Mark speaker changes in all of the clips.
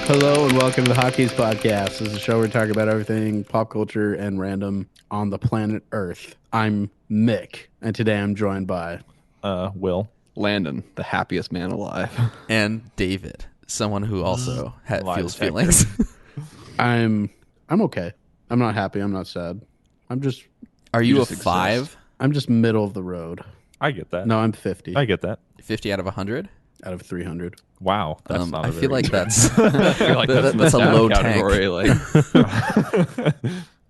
Speaker 1: Hello and welcome to the Hotkeys podcast. This is a show where we talk about everything pop culture and random on the planet Earth. I'm Mick, and today I'm joined by
Speaker 2: Wil.
Speaker 3: Landon, the happiest man alive.
Speaker 4: And David, someone who also feels
Speaker 2: detector.
Speaker 4: feelings.
Speaker 1: I'm okay. I'm not happy. I'm not sad.
Speaker 4: Are you a
Speaker 3: just exist.
Speaker 4: 5?
Speaker 1: I'm just middle of the road.
Speaker 2: I get that.
Speaker 1: No, I'm 50
Speaker 2: I get that.
Speaker 4: 50 out of 100?
Speaker 1: out of 300.
Speaker 2: Wow, that's not.
Speaker 4: I feel like that's
Speaker 3: I feel like
Speaker 4: that's a low
Speaker 3: category.
Speaker 4: tank.
Speaker 3: Like,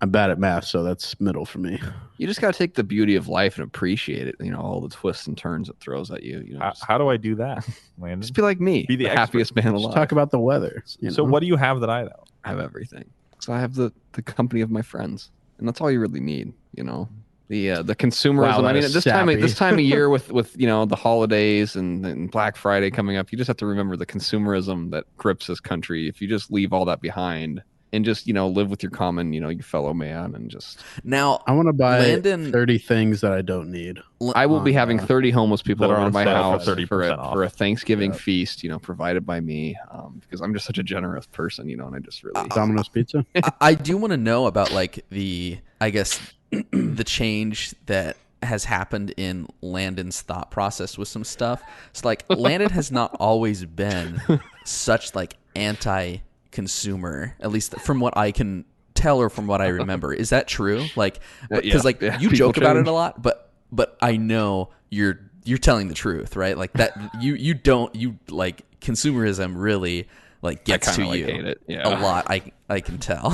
Speaker 1: I'm bad at math, so that's middle for me.
Speaker 3: you just got to take the beauty of life and appreciate it. You know, all the twists and turns it throws at you. You know,
Speaker 2: How do I do that, Landon?
Speaker 3: just be like me,
Speaker 2: Be the expert.
Speaker 3: happiest man
Speaker 1: Let's
Speaker 3: alive.
Speaker 1: talk about the weather.
Speaker 2: So what do you have that I don't?
Speaker 3: I have everything. So I have the company of my friends, and that's all you really need. You know, the consumerism.
Speaker 1: Wow, that
Speaker 3: I mean,
Speaker 1: is
Speaker 3: at this time of year with you know the holidays and Black Friday coming up, you just have to remember the consumerism that grips this country. If you just leave all that behind and just live with your common your fellow man and just
Speaker 4: Now,
Speaker 1: I want to buy
Speaker 4: Landon-
Speaker 1: 30 things that I don't need.
Speaker 3: I will be having 30 homeless people
Speaker 2: that are
Speaker 3: over
Speaker 2: on
Speaker 3: to my
Speaker 2: sale for
Speaker 3: house
Speaker 2: 30% off.
Speaker 3: for a Thanksgiving
Speaker 1: Yeah.
Speaker 3: feast, provided by me, because I'm just such a generous person, and I just really
Speaker 1: Domino's Pizza?
Speaker 4: I do want to know about the change that has happened in Landon's thought process with some stuff. It's like Landon has not always been such anti-consumer, at least from what I can tell or from what I remember. Is that true? Because you
Speaker 3: people
Speaker 4: joke about it
Speaker 3: change.
Speaker 4: a lot, but I know you're telling the truth, right? Like that you consumerism really gets to
Speaker 3: kinda,
Speaker 4: you
Speaker 3: hate it.
Speaker 4: a lot. I can tell.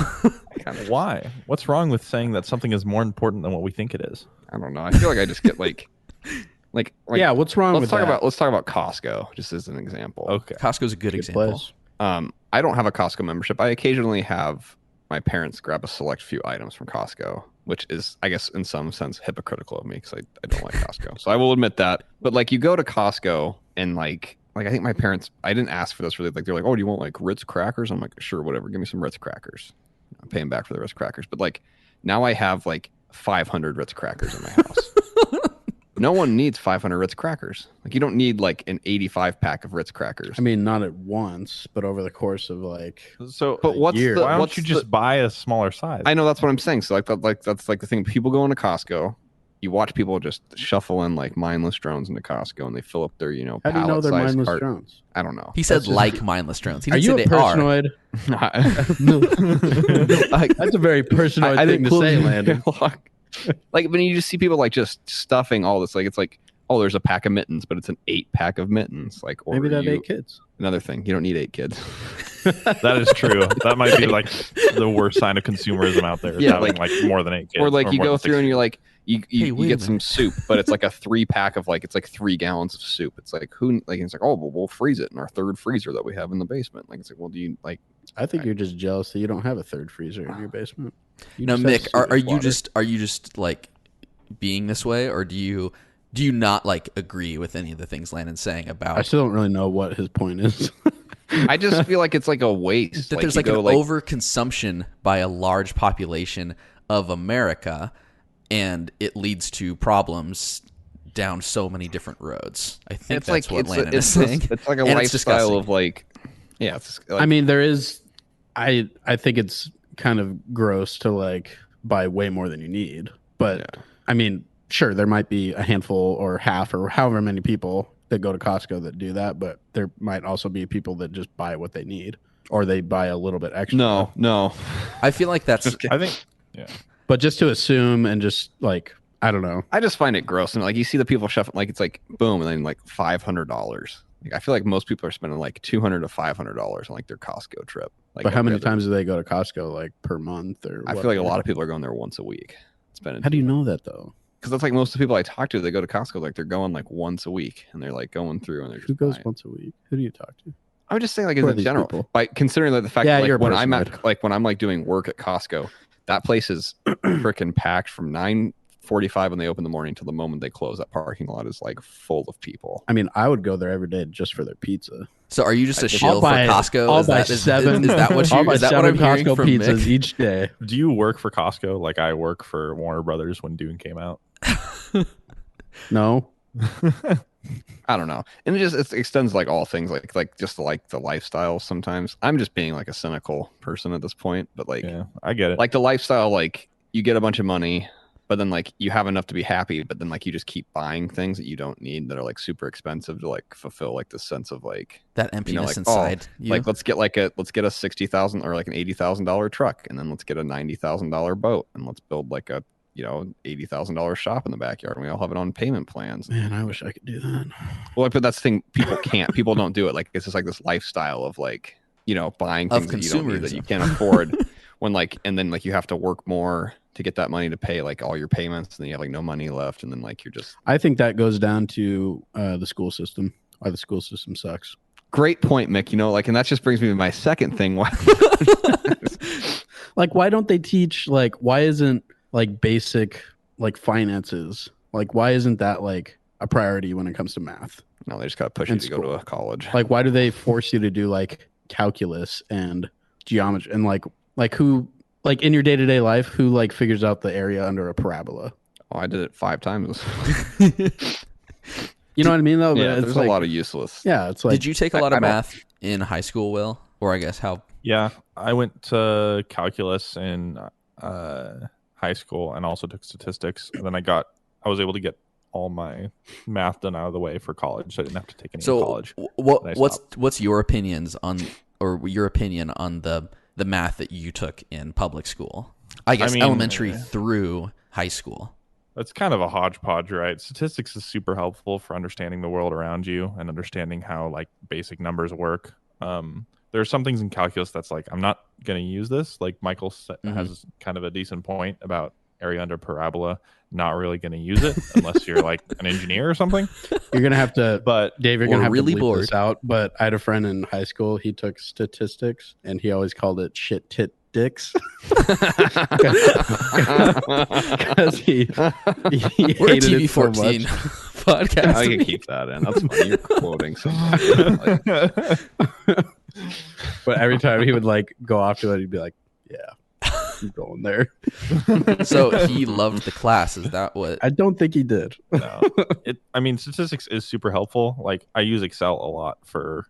Speaker 2: Why? What's wrong with saying that something is more important than what we think it is?
Speaker 3: I don't know. I feel like I just get like
Speaker 1: Yeah, what's wrong with that?
Speaker 3: let's talk about Costco just as an example.
Speaker 2: Okay.
Speaker 4: Costco's a good example.
Speaker 1: place.
Speaker 3: I don't have a Costco membership. I occasionally have my parents grab a select few items from Costco, which is, I guess, in some sense hypocritical of me because I don't like Costco. So I will admit that. But you go to Costco and I think my parents, I didn't ask for this really. They're like, oh, do you want Ritz crackers? I'm like, sure, whatever. Give me some Ritz crackers. I'm paying back for the Ritz crackers. But now I have 500 Ritz crackers in my house. No one needs 500 Ritz crackers. You don't need an 85 pack of Ritz crackers.
Speaker 1: I mean, not at once, but over the course of
Speaker 2: So,
Speaker 3: but what's
Speaker 1: year.
Speaker 3: the,
Speaker 2: why don't
Speaker 3: what's
Speaker 2: you
Speaker 3: the-
Speaker 2: just buy a smaller size?
Speaker 3: I know that's what I'm saying. So that's the thing. People go into Costco. You watch people just shuffle in mindless drones into Costco, and they fill up their
Speaker 1: how do you know
Speaker 3: pallet
Speaker 1: they're
Speaker 3: size
Speaker 1: mindless
Speaker 3: cart.
Speaker 1: drones?
Speaker 3: I don't know.
Speaker 4: He said
Speaker 1: That's just-
Speaker 4: mindless drones. He
Speaker 1: Are
Speaker 4: didn't
Speaker 1: you
Speaker 4: say
Speaker 1: a
Speaker 4: they are.
Speaker 1: personoid? That's a very personoid
Speaker 3: I
Speaker 1: thing
Speaker 3: didn't
Speaker 1: to say,
Speaker 3: close
Speaker 1: Landon.
Speaker 3: when you just see people just stuffing all this, it's oh, there's a pack of mittens, but it's an 8-pack of mittens. Or
Speaker 1: Maybe they have 8 kids.
Speaker 3: Another thing, you don't need 8 kids.
Speaker 2: That is true. That might be the worst sign of consumerism out there. Is
Speaker 3: Yeah,
Speaker 2: having more than 8 kids.
Speaker 3: Or you
Speaker 2: more
Speaker 3: go
Speaker 2: than
Speaker 3: through
Speaker 2: 6
Speaker 3: and you're
Speaker 2: kids.
Speaker 3: you
Speaker 4: wait a
Speaker 3: get some
Speaker 4: minute.
Speaker 3: soup, but it's a 3-pack of it's 3 gallons of soup. It's it's oh, well, we'll freeze it in our third freezer that we have in the basement. It's well, do you
Speaker 1: I think you're just jealous that you don't have a third freezer in your basement. You
Speaker 4: Now,
Speaker 1: just have
Speaker 4: Mick, are
Speaker 1: sewage
Speaker 4: you
Speaker 1: water.
Speaker 4: just being this way, or do you not agree with any of the things Landon's saying about
Speaker 1: I still don't really know what his point is.
Speaker 3: I just feel like it's a waste.
Speaker 4: that there's
Speaker 3: you
Speaker 4: an
Speaker 3: go,
Speaker 4: overconsumption by a large population of America, and it leads to problems down so many different roads. I think
Speaker 3: it's
Speaker 4: that's what Landon
Speaker 3: it's
Speaker 4: is saying.
Speaker 3: It's like a
Speaker 4: And it's
Speaker 3: lifestyle
Speaker 4: disgusting.
Speaker 3: of yeah. It's
Speaker 1: I mean, there is. I think it's kind of gross to buy way more than you need, but
Speaker 3: Yeah.
Speaker 1: I mean, sure, there might be a handful or half or however many people that go to Costco that do that, but there might also be people that just buy what they need or they buy a little bit extra.
Speaker 3: no.
Speaker 4: I feel like that's
Speaker 2: I think. Yeah.
Speaker 1: But just to assume and just I don't know.
Speaker 3: I just find it gross, and you see the people shuffling it's boom, and then $500. I feel like most people are spending $200 to $500 on their Costco trip.
Speaker 1: But how many times do they go to Costco per month or?
Speaker 3: I feel like a lot of people are going there once a week. Spending
Speaker 1: How do you know that though?
Speaker 3: because that's most of the people I talk to. They go to Costco they're going once a week, and they're going through and they're just
Speaker 1: Who goes
Speaker 3: buying.
Speaker 1: once a week? Who do you talk to?
Speaker 3: I'm just saying
Speaker 1: Who are
Speaker 3: in
Speaker 1: these
Speaker 3: general,
Speaker 1: people?
Speaker 3: by considering the fact
Speaker 1: Yeah,
Speaker 3: that
Speaker 1: you're a
Speaker 3: when I'm
Speaker 1: personoid.
Speaker 3: at when I'm doing work at Costco, that place is freaking packed from 9:45 when they open in the morning till the moment they close. That parking lot is full of people.
Speaker 1: I mean, I would go there every day just for their pizza.
Speaker 4: so. Are you just a
Speaker 3: I'll
Speaker 4: shill for
Speaker 1: buy-
Speaker 4: Costco?
Speaker 1: I'll
Speaker 4: Is
Speaker 1: buy
Speaker 4: that, is,
Speaker 1: seven.
Speaker 4: is that what
Speaker 1: I'll
Speaker 4: you?
Speaker 1: buy
Speaker 4: Is that what I'm
Speaker 1: 7
Speaker 4: hearing
Speaker 1: Costco
Speaker 4: from
Speaker 1: pizzas
Speaker 4: Mick?
Speaker 1: each day.
Speaker 2: Do you work for Costco like I work for Warner Brothers when Dune came out?
Speaker 1: No,
Speaker 3: I don't know. And it extends like all things, like just like the lifestyle sometimes. I'm just being like a cynical person at this point, but like
Speaker 2: Yeah, I get it.
Speaker 3: like the lifestyle, like you get a bunch of money, but then like you have enough to be happy, but then like you just keep buying things that you don't need that are like super expensive to like fulfill like this sense of like
Speaker 4: That emptiness
Speaker 3: like,
Speaker 4: inside you.
Speaker 3: like let's get a $60,000 or like an $80,000 truck, and then let's get a $90,000 boat, and let's build like a $80,000 shop in the backyard, and we all have it on payment plans.
Speaker 1: Man, I wish I could do that.
Speaker 3: Well, but that's the thing, people don't do it. Like it's just like this lifestyle of like buying things that you don't need, that you can't afford. When like, and then like you have to work more to get that money to pay like all your payments, and then you have like no money left, and then like you're just.
Speaker 1: I think that goes down to the school system. Why the school system sucks.
Speaker 3: Great point, Mick. Like, and that just brings me to my second thing. Why?
Speaker 1: Like, why don't they teach like why isn't like basic like finances, like why isn't that like a priority when it comes to math?
Speaker 3: No, they just got to push you to go to a college.
Speaker 1: Like, why do they force you to do like calculus and geometry and like who like in your day-to-day life who like figures out the area under a parabola?
Speaker 3: Oh, I did it 5 times.
Speaker 1: You know what I mean though?
Speaker 3: Yeah,
Speaker 1: But
Speaker 3: there's
Speaker 1: like,
Speaker 3: a lot of useless.
Speaker 1: Yeah, it's like.
Speaker 4: Did you take a lot of math in high school, Will? Or I guess how?
Speaker 2: Yeah, I went to calculus in high school and also took statistics, and then I was able to get all my math done out of the way for college, so I didn't have to take any in college.
Speaker 4: What's your opinions on, or your opinion on the math that you took in public school? I guess elementary through high school.
Speaker 2: It's kind of a hodgepodge, right? Statistics is super helpful for understanding the world around you and understanding how like basic numbers work. There are some things in calculus that's like, I'm not going to use this. Like Michael has kind of a decent point about area under parabola. Not really going to use it unless you're like an engineer or something.
Speaker 1: You're going to have to,
Speaker 2: but
Speaker 1: Dave, you're going to have
Speaker 4: really
Speaker 1: to bleep
Speaker 4: bored.
Speaker 1: this out. But I had a friend in high school. He took statistics and he always called it shit tit dicks. Because he
Speaker 4: We're a
Speaker 1: hated
Speaker 4: TV
Speaker 1: it so
Speaker 4: 14
Speaker 1: much.
Speaker 4: podcast.
Speaker 3: I can keep that in. That's funny. You're quoting something.
Speaker 1: But every time he would like go off to it, he'd be like, yeah, I'm going there.
Speaker 4: So he loved the class. Is that what?
Speaker 1: I don't think he did.
Speaker 2: No. Statistics is super helpful. Like I use Excel a lot for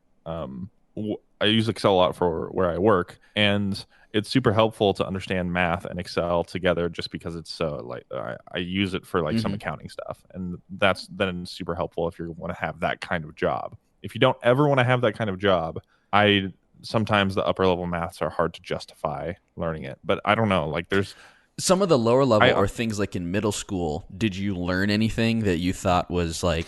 Speaker 2: where I work, and it's super helpful to understand math and Excel together, just because it's so like I use it for like some accounting stuff, and that's then super helpful if you want to have that kind of job. If you don't ever want to have that kind of job, sometimes the upper level maths are hard to justify learning it, but I don't know. Like there's
Speaker 4: Some of the lower level or things like in middle school, did you learn anything that you thought was like,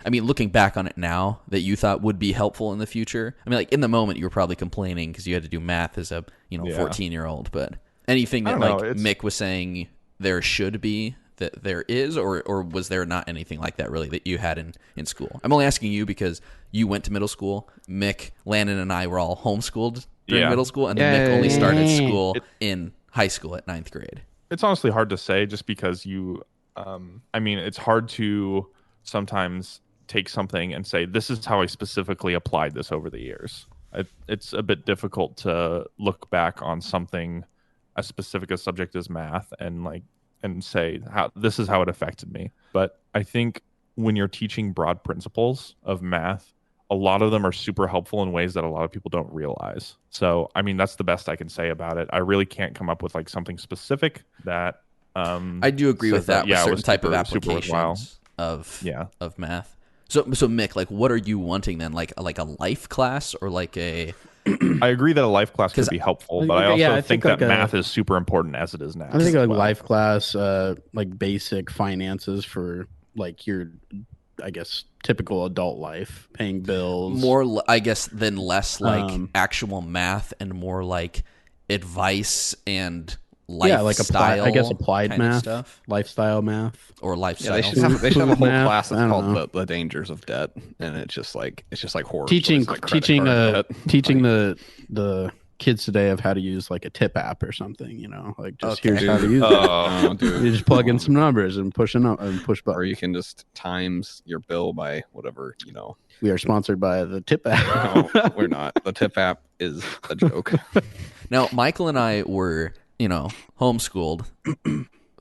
Speaker 4: I mean, looking back on it now, that you thought would be helpful in the future? I mean, like in the moment you were probably complaining because you had to do math as a 14-year-old, but anything that Mick was saying there should be, that there is, or was there not anything like that really that you had in school? I'm only asking you because you went to middle school. Mick, Landon, and I were all homeschooled during middle school, and then Mick only started school in high school at 9th grade.
Speaker 2: It's honestly hard to say, just because it's hard to sometimes take something and say, this is how I specifically applied this over the years. It's a bit difficult to look back on something as specific a subject as math and say how this is how it affected me. But I think when you're teaching broad principles of math, a lot of them are super helpful in ways that a lot of people don't realize. So, I mean, that's the best I can say about it. I really can't come up with like something specific that
Speaker 4: I do agree with that. With certain type of applications of math. So Mick, like, what are you wanting then? Like a life class, or like a?
Speaker 2: I agree that a life class could be helpful, but I also think that
Speaker 1: like
Speaker 2: math is super important as it is now.
Speaker 1: I think like life class, like basic finances for like your, I guess, typical adult life, paying bills.
Speaker 4: More, I guess, than less like actual math and more like advice and lifestyle.
Speaker 1: Yeah, like applied math stuff, lifestyle math,
Speaker 4: or lifestyle.
Speaker 3: Yeah, they should have a whole class that's called the dangers of debt, and it's just like horror.
Speaker 1: Teaching
Speaker 3: the
Speaker 1: the kids today of how to use like a tip app or something, like just here's how to use it.
Speaker 3: Dude.
Speaker 1: You just plug in some numbers and push buttons.
Speaker 3: Or you can just times your bill by whatever,
Speaker 1: We are sponsored by the tip app.
Speaker 3: No, we're not. The tip app is a joke.
Speaker 4: Now, Michael and I were, homeschooled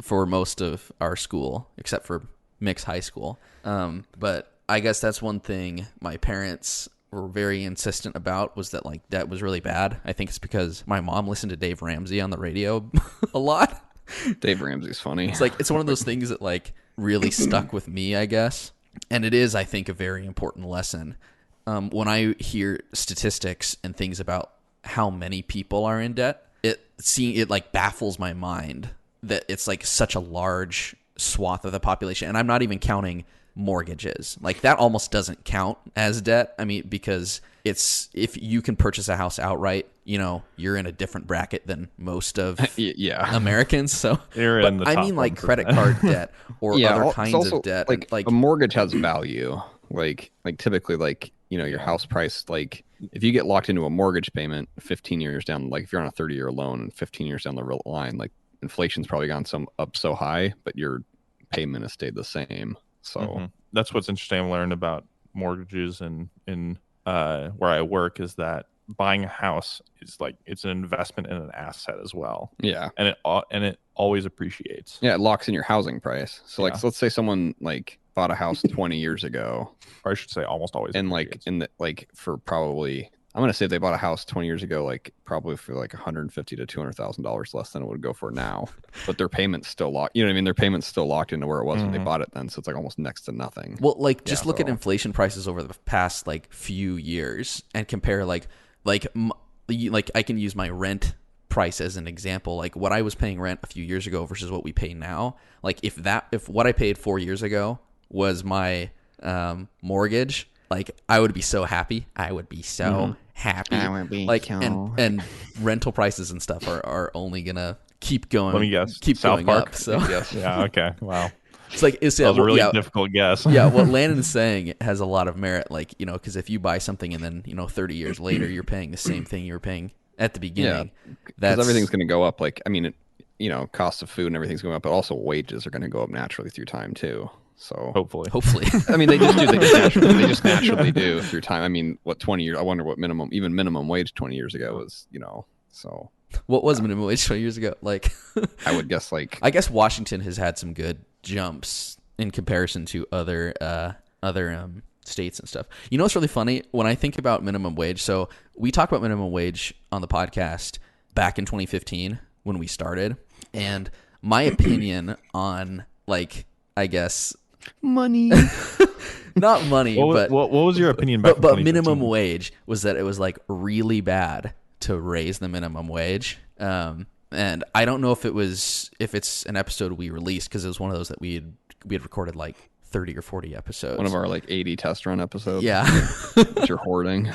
Speaker 4: for most of our school, except for Mick's high school. But I guess that's one thing my parents were very insistent about, was that like that was really bad. I think it's because my mom listened to Dave Ramsey on the radio a lot.
Speaker 3: Dave Ramsey's funny.
Speaker 4: It's like it's one of those things that like really stuck with me, I guess. And it is, I think, a very important lesson. When I hear statistics and things about how many people are in debt, it like baffles my mind that it's like such a large swath of the population. And I'm not even counting mortgages. Like that almost doesn't count as debt. I mean, because it's, if you can purchase a house outright, you know, you're in a different bracket than most of Americans. So
Speaker 2: you're in the top,
Speaker 4: I mean, like credit card debt or other kinds of debt.
Speaker 3: Like a mortgage has value. Like typically, like, you know, your house price, like if you get locked into a mortgage payment 15 years down, like if you're on a 30-year loan and 15 years down the line, like inflation's probably gone up so high, but your payment has stayed the same. So
Speaker 2: that's what's interesting. I've learned about mortgages and in where I work is that buying a house is like, it's an investment in an asset as well.
Speaker 3: Yeah.
Speaker 2: And it always appreciates.
Speaker 3: Yeah. It locks in your housing price. So like, so let's say someone like bought a house 20 years ago,
Speaker 2: or I should say almost always.
Speaker 3: And like for probably, I'm going to say if they bought a house 20 years ago, like probably for like $150,000 to $200,000 less than it would go for now, but their payment's still locked. You know what I mean? Their payment's still locked into where it was when they bought it then. So it's like almost next to nothing.
Speaker 4: Well, like just look at inflation prices over the past like few years and compare like I can use my rent price as an example. Like what I was paying rent a few years ago versus what we pay now. Like if what I paid 4 years ago was my mortgage, like I would be so happy. I would be so happy.
Speaker 3: I would be
Speaker 4: like and rental prices and stuff are only gonna keep going.
Speaker 2: Let me guess.
Speaker 4: Keep
Speaker 2: South
Speaker 4: going
Speaker 2: Park?
Speaker 4: up. So
Speaker 2: yeah. Okay. Wow.
Speaker 4: It's like
Speaker 2: that was a really difficult guess.
Speaker 4: Yeah, what Landon's saying has a lot of merit. Like, you know, because if you buy something and then, you know, 30 years later you're paying the same thing you were paying at the beginning,
Speaker 3: because everything's going to go up. Like, I mean, you know, cost of food and everything's going up, but also wages are going to go up naturally through time too. So
Speaker 2: hopefully,
Speaker 3: I mean, they just naturally do through time. I mean, what 20 years? I wonder what minimum wage 20 years ago was. You know, so
Speaker 4: what was minimum wage 20 years ago? Like,
Speaker 3: I would guess like
Speaker 4: I guess Washington has had some good jumps in comparison to other states and stuff. You know what's really funny when I think about minimum wage? So we talked about minimum wage on the podcast back in 2015 when we started, and my opinion on, like, I guess
Speaker 3: money,
Speaker 4: not money,
Speaker 2: but what was your opinion back?
Speaker 4: But minimum wage was that it was like really bad to raise the minimum wage. And I don't know if it's an episode we released, because it was one of those that we had recorded like 30 or 40 episodes.
Speaker 3: One of our like 80 test run episodes.
Speaker 4: Yeah.
Speaker 3: That you're hoarding.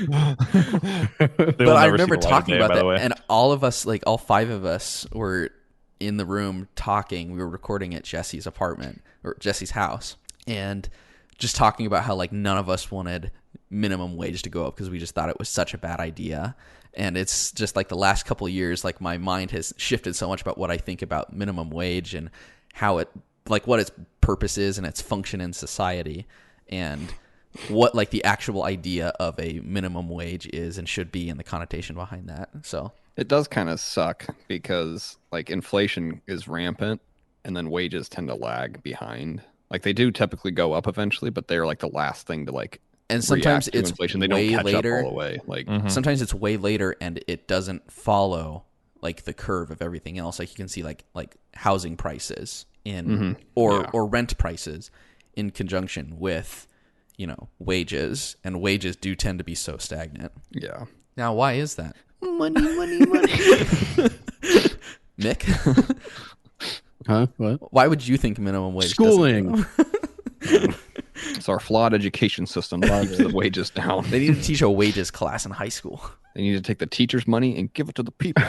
Speaker 4: But I remember talking about that, and all of us, like all 5 of us, were in the room talking. We were recording at Jesse's apartment, or Jesse's house, and just talking about how like none of us wanted minimum wage to go up because we just thought it was such a bad idea. And it's just like the last couple of years, like my mind has shifted so much about what I think about minimum wage and how it, like what its purpose is and its function in society, and what like the actual idea of a minimum wage is and should be, and the connotation behind that. So
Speaker 3: it does kind of suck because like inflation is rampant and then wages tend to lag behind. Like they do typically go up eventually, but they're like the last thing to like,
Speaker 4: and sometimes it's
Speaker 3: inflation. They
Speaker 4: way
Speaker 3: don't catch
Speaker 4: later.
Speaker 3: up all the way. Like
Speaker 4: sometimes it's way later and it doesn't follow like the curve of everything else. Like you can see like housing prices in or rent prices in conjunction with, you know, wages, and wages do tend to be so stagnant.
Speaker 3: Yeah.
Speaker 4: Now, why is that?
Speaker 3: Money.
Speaker 4: Nick?
Speaker 1: Huh? What?
Speaker 4: Why would you think minimum wage?
Speaker 1: Schooling.
Speaker 3: It's our flawed education system that keeps the wages down.
Speaker 4: They need to teach a wages class in high school.
Speaker 3: They need to take the teachers' money and give it to the people.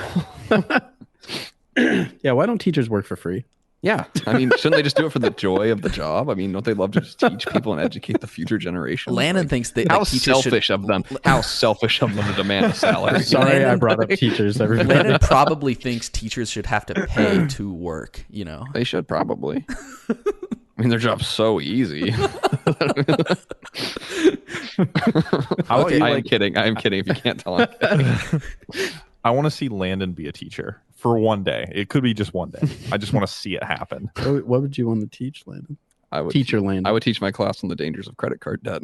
Speaker 1: Yeah, why don't teachers work for free?
Speaker 3: Yeah. I mean, shouldn't they just do it for the joy of the job? I mean, don't they love to just teach people and educate the future generation?
Speaker 4: Landon thinks that
Speaker 3: how selfish of them. How selfish of them to demand a salary.
Speaker 1: Sorry, I brought up teachers. Everybody.
Speaker 4: Landon probably thinks teachers should have to pay to work, you know.
Speaker 3: They should probably. I mean, their job's so easy. I'm kidding. I'm kidding. If you can't tell, I'm kidding.
Speaker 2: I want to see Landon be a teacher for one day. It could be just one day. I just want to see it happen.
Speaker 1: What would you want to teach, Landon?
Speaker 3: I would
Speaker 1: Teacher Landon.
Speaker 3: I would teach my class on the dangers of credit card debt.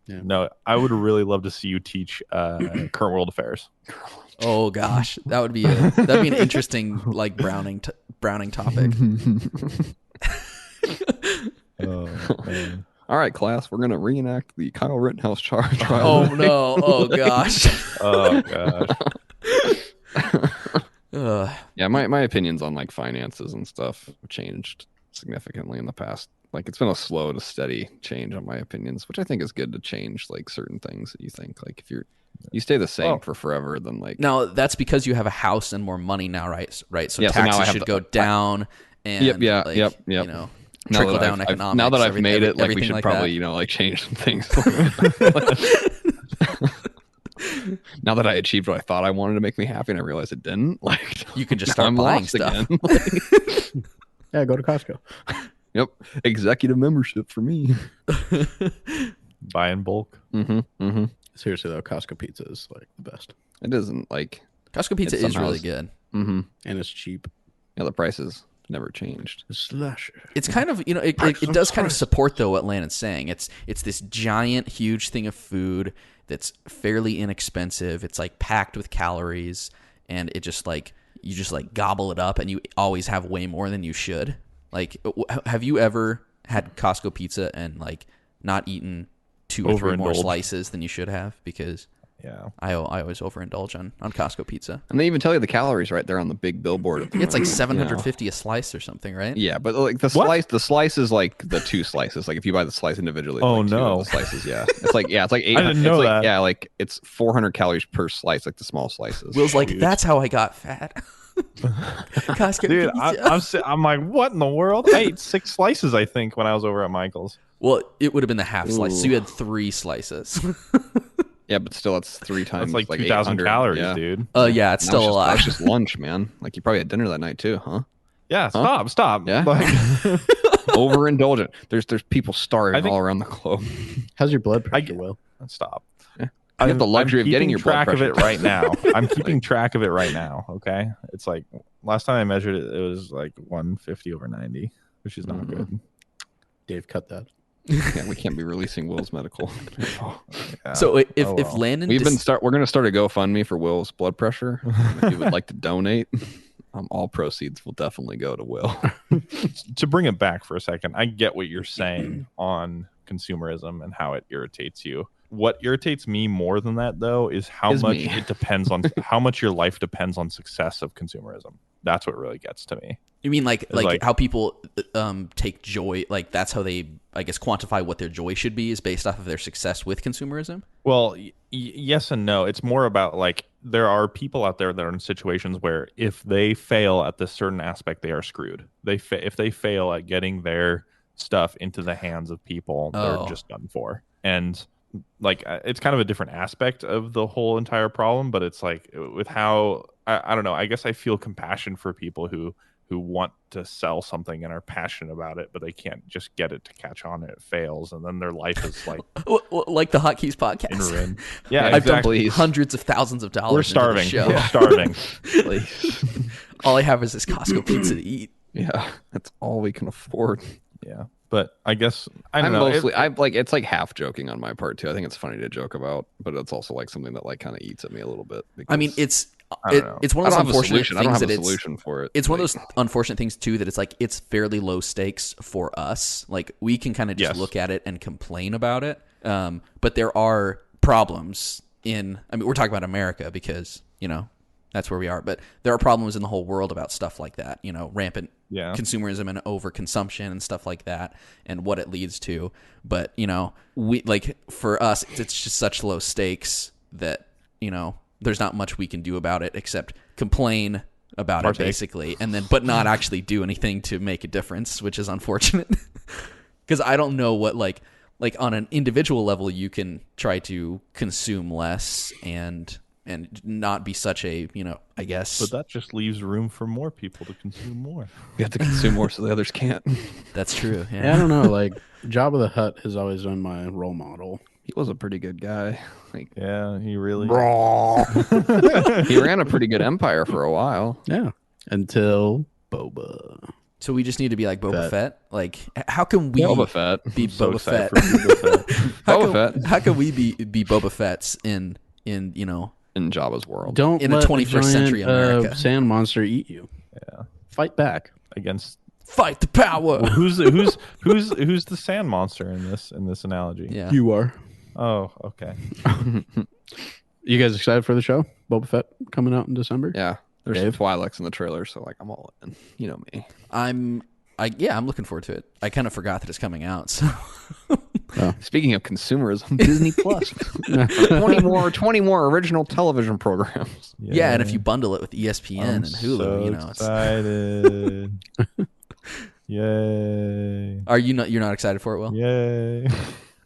Speaker 1: Yeah.
Speaker 2: No, I would really love to see you teach current world affairs.
Speaker 4: Oh gosh, that'd be an interesting like Browning topic.
Speaker 2: Oh man.
Speaker 3: All right, class, we're gonna reenact the Kyle Rittenhouse trial.
Speaker 4: Oh no! Oh gosh!
Speaker 2: Oh gosh.
Speaker 3: Yeah, my opinions on like finances and stuff have changed significantly in the past. Like it's been a slow to steady change on my opinions, which I think is good to change like certain things that you think like if you stay the same for forever, then like
Speaker 4: now that's because you have a house and more money now, right? So
Speaker 3: yeah,
Speaker 4: taxes
Speaker 3: so now
Speaker 4: should go down. And
Speaker 3: yep.
Speaker 4: You know,
Speaker 3: Now
Speaker 4: trickle
Speaker 3: that
Speaker 4: down
Speaker 3: I've-
Speaker 4: economics.
Speaker 3: now that I've made it, like we
Speaker 4: everything
Speaker 3: should
Speaker 4: like
Speaker 3: probably
Speaker 4: that.
Speaker 3: like change some things. Now that I achieved what I thought I wanted to make me happy, and I realized it didn't. Like
Speaker 4: You can just
Speaker 3: now
Speaker 4: start
Speaker 3: I'm
Speaker 4: buying
Speaker 3: lost
Speaker 4: stuff.
Speaker 3: again.
Speaker 1: Yeah, go to Costco.
Speaker 3: Yep, executive membership for me.
Speaker 2: Buy in bulk.
Speaker 1: Seriously though, Costco pizza is like the best,
Speaker 3: It isn't like
Speaker 4: Costco pizza
Speaker 3: It
Speaker 4: is
Speaker 3: somehow
Speaker 4: really
Speaker 3: is-
Speaker 4: good.
Speaker 1: and it's cheap.
Speaker 3: the prices never changed.
Speaker 1: Slasher.
Speaker 4: It's kind of it does kind of support though what Landon's saying. It's this giant, huge thing of food that's fairly inexpensive. It's like packed with calories, and it just like you just like gobble it up, and you always have way more than you should. Like, have you ever had Costco pizza and like not eaten 2 or 3 more
Speaker 2: Overindulged.
Speaker 4: slices than you should have? Because
Speaker 2: Yeah.
Speaker 4: I always overindulge on Costco pizza.
Speaker 3: And they even tell you the calories right there on the big billboard.
Speaker 4: It's like 750 a slice or something, right?
Speaker 3: Yeah, but like the slice is like the 2 slices. Like if you buy the slice individually, it's
Speaker 2: Oh,
Speaker 3: like 2
Speaker 2: no.
Speaker 3: of the slices. Yeah, it's like 800.
Speaker 2: didn't know
Speaker 3: it's like,
Speaker 2: that.
Speaker 3: Yeah, like it's 400 calories per slice, like the small slices.
Speaker 4: Will's like, that's how I got fat. Costco
Speaker 2: Dude,
Speaker 4: pizza.
Speaker 2: I'm like, what in the world? I ate 6 slices, I think, when I was over at Michael's.
Speaker 4: Well, it would have been the half slice. So
Speaker 3: Ooh.
Speaker 4: you had 3 slices.
Speaker 3: Yeah, but still, that's 3 times
Speaker 2: That's like 2,000
Speaker 3: 800.
Speaker 2: calories,
Speaker 3: yeah.
Speaker 2: dude.
Speaker 4: Yeah, it's still a lot.
Speaker 3: That's just lunch, man. Like you probably had dinner that night too, huh?
Speaker 2: Yeah, stop.
Speaker 3: Yeah.
Speaker 2: Like,
Speaker 3: Overindulgent. There's people starving
Speaker 2: I think-
Speaker 3: all around the globe.
Speaker 1: How's your blood pressure, Will?
Speaker 2: stop.
Speaker 3: You have the luxury of getting your blood
Speaker 2: track
Speaker 3: pressure.
Speaker 2: of it right now. I'm keeping track of it right now. Okay, it's like last time I measured it, it was like 150/90, which is not good.
Speaker 1: Dave, cut that.
Speaker 3: Yeah, we can't be releasing Will's medical.
Speaker 2: Yeah.
Speaker 4: So if
Speaker 2: Oh,
Speaker 4: if
Speaker 2: well.
Speaker 4: Landon
Speaker 3: We're going to start a GoFundMe for Will's blood pressure. If you would like to donate, all proceeds will definitely go to Will.
Speaker 2: To bring it back for a second, I get what you're saying on consumerism and how it irritates you. What irritates me more than that, though, is how much
Speaker 3: me.
Speaker 2: it depends on how much your life depends on success of consumerism. That's what really gets to me.
Speaker 4: you mean like
Speaker 2: like-
Speaker 4: how people take joy, like that's how they I guess quantify what their joy should be is based off of their success with consumerism?
Speaker 2: Well, yes and no. It's more about like there are people out there that are in situations where if they fail at this certain aspect, they are screwed. If they fail at getting their stuff into the hands of people,
Speaker 4: Oh.
Speaker 2: they're just done for. And like it's kind of a different aspect of the whole entire problem, but it's like with how I don't know. I guess I feel compassion for people who want to sell something and are passionate about it, but they can't just get it to catch on and it fails, and then their life is like
Speaker 4: Like the Hotkeys
Speaker 2: in
Speaker 4: podcast.
Speaker 2: ruin. Yeah,
Speaker 4: I've done
Speaker 2: exactly.
Speaker 4: hundreds of thousands of dollars.
Speaker 2: We're
Speaker 4: into
Speaker 2: starving.
Speaker 4: the show.
Speaker 2: We're starving.
Speaker 4: All I have is this Costco pizza to eat.
Speaker 3: Yeah, that's all we can afford.
Speaker 2: Yeah, but I guess I don't
Speaker 3: I'm
Speaker 2: know.
Speaker 3: mostly, I'm like, it's like half joking on my part too. I think it's funny to joke about, but it's also like something that like kind of eats at me a little bit.
Speaker 4: I mean,
Speaker 3: because
Speaker 2: I don't know.
Speaker 4: it's one
Speaker 3: I
Speaker 4: of those
Speaker 3: don't have a
Speaker 4: unfortunate
Speaker 3: solution. I don't
Speaker 4: things
Speaker 3: have
Speaker 4: that
Speaker 3: a solution for it.
Speaker 4: it's one of
Speaker 3: Like,
Speaker 4: those unfortunate things too that it's like it's fairly low stakes for us. Like we can kind of just
Speaker 2: Yes.
Speaker 4: look at it and complain about it. But there are problems we're talking about America because, that's where we are. But there are problems in the whole world about stuff like that, rampant consumerism and overconsumption and stuff like that and what it leads to. But, we like for us, it's just such low stakes that, there's not much we can do about it except complain about it basically, and then but not actually do anything to make a difference, which is unfortunate. Because I don't know what like on an individual level you can try to consume less and not be such a I guess.
Speaker 2: But that just leaves room for more people to consume more.
Speaker 3: we have to consume more so the others can't.
Speaker 4: That's true.
Speaker 1: Yeah, I don't know. Like Jabba the Hutt has always been my role model.
Speaker 3: He was a pretty good guy. Like
Speaker 2: Yeah, he really.
Speaker 3: he ran a pretty good empire for a while.
Speaker 1: Yeah, until Boba.
Speaker 4: So we just need to be like Boba Fett. Like, how can we
Speaker 3: Boba Fett.
Speaker 4: be
Speaker 2: So
Speaker 4: Boba
Speaker 2: excited
Speaker 4: Fett?
Speaker 2: for Boba Fett.
Speaker 4: How can we be Boba Fetts in you know,
Speaker 3: in Jabba's world?
Speaker 1: Don't
Speaker 4: in a
Speaker 1: let
Speaker 4: 21st
Speaker 1: giant,
Speaker 4: century America.
Speaker 1: Sand monster eat you.
Speaker 2: Yeah.
Speaker 1: Fight back.
Speaker 2: Against
Speaker 4: fight the power?
Speaker 2: well, who's the sand monster in this analogy?
Speaker 4: Yeah.
Speaker 1: You are.
Speaker 2: Oh, okay.
Speaker 1: You guys excited for the show? Boba Fett coming out in December?
Speaker 3: Yeah. There's
Speaker 1: Dave?
Speaker 3: some Twi'leks in the trailer, so like I'm all in. You know me.
Speaker 4: I'm looking forward to it. I kind of forgot that it's coming out. So
Speaker 3: Speaking of consumerism, Disney Plus, 20 more original television programs.
Speaker 4: yeah, and if you bundle it with ESPN and Hulu,
Speaker 2: so
Speaker 4: you know, it's.
Speaker 2: excited. Yay!
Speaker 4: Are you not? You're not excited for it, Will?
Speaker 2: Yay!